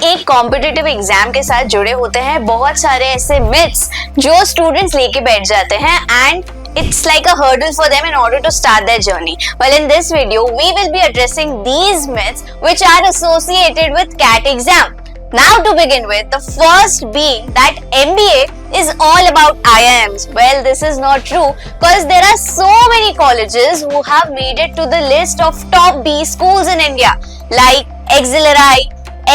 एक competitive exam के साथ जुड़े होते हैं बहुत सारे ऐसे मिथ्स जो स्टूडेंट्स लेके बैठ जाते हैं and it's like a hurdle for them in order to start their journey. Well, in this video, we will be addressing these myths which are associated with CAT exam. Now to begin with, the first being that MBA is all about IIMs. Well, this is not true because there are so many colleges who have made it to the list of top B schools in India like Auxiliary,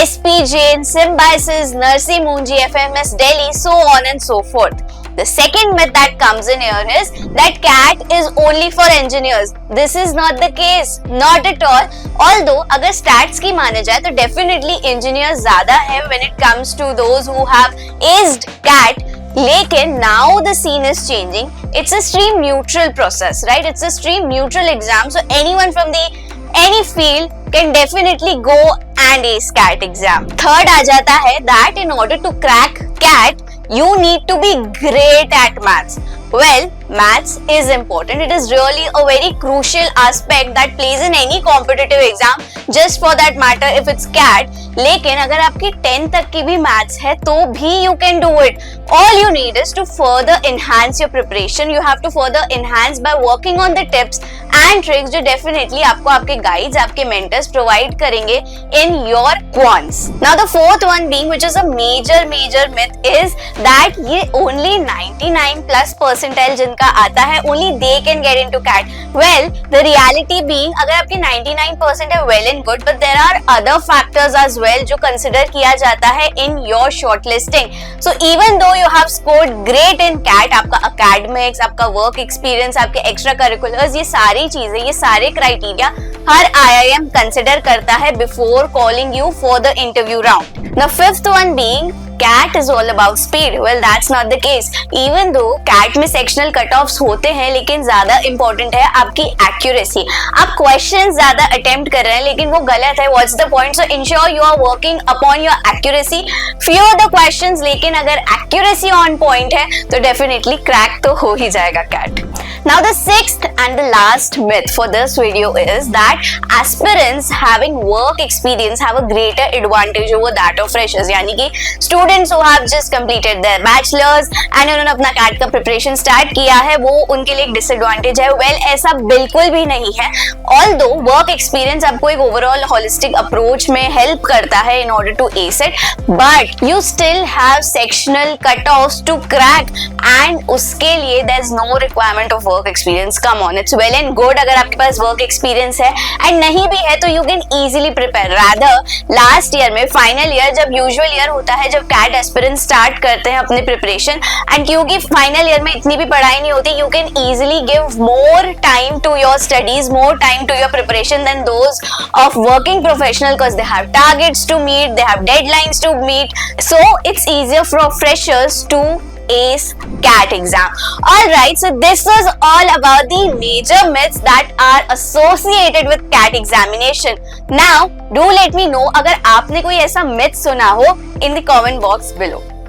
SP Jain, Symbiosis, Nursing Munji, FMS Delhi, so on and so forth. The second myth that comes in here is that CAT is only for engineers. This is not the case, not at all. Although अगर stats की माने जाए तो definitely engineers ज़्यादा है when it comes to those who have aced CAT. लेकिन now the scene is changing. It's a stream neutral process, right? It's a stream neutral exam, so anyone from the any field can definitely go and ace CAT exam. Third आ जाता है that in order to crack CAT, you need to be great at maths. Well, maths is important. It is really a very crucial aspect that plays in any competitive exam. Just for that matter, if it's CAT. लेकिन अगर आपकी 10th तक की भी maths है तो भी you can do it. All you need is to further enhance your preparation. You have to further enhance by working on the tips and tricks जो definitely आपको आपके guides, आपके mentors provide करेंगे in your quants. Now the fourth one being, which is a major myth, is that ये only 99+ percentile जिनका आता है only they can get into CAT. Well, the reality being अगर आपकी 99% है well and good, but there are other factors as well जो consider किया जाता है in your shortlisting. So even though you have scored great in CAT, आपका academics, आपका work experience, आपके extra curriculars, ये सारी चीजें, ये सारे criteria हर IIM consider करता है before calling you for the interview round. The fifth one being CAT is all about speed. Well, that's not the case. Even though CAT में sectional cutoffs होते हैं, लेकिन ज़्यादा important है आपकी accuracy. आप questions ज़्यादा attempt कर रहे हैं, लेकिन वो गलत है. What's the point? So ensure you are working upon your accuracy. Few the questions, लेकिन अगर accuracy on point है, तो definitely crack तो हो ही जाएगा CAT. Now the sixth and the last myth for this video is that aspirants having work experience have a greater advantage over that of freshers. यानी कि students who have just completed their bachelors and उन्होंने अपना CAT का preparation start किया है, वो उनके लिए एक disadvantage है. Well, ऐसा बिल्कुल भी नहीं है. Although work experience आपको एक overall holistic approach में help करता है in order to ace it, but you still have sectional cutoffs to crack and उसके लिए there is no requirement of work experience. Come on, it's well and good अगर आपके पास work experience है and नहीं भी है तो you can easily prepare. Rather, last year में final year जब usual year होता है, जब CAT aspirants start करते हैं अपने preparation and क्योंकि final year में इतनी भी पढ़ाई नहीं होती, you can easily give more time to your studies, more time to your preparation than those of working professional because they have targets to meet, they have deadlines to meet. So it's easier for freshers to ace CAT exam. Alright, so this was all about the major myths that are associated with CAT examination. Now, do let me know अगर आपने कोई ऐसा myth सुना हो in the comment box below.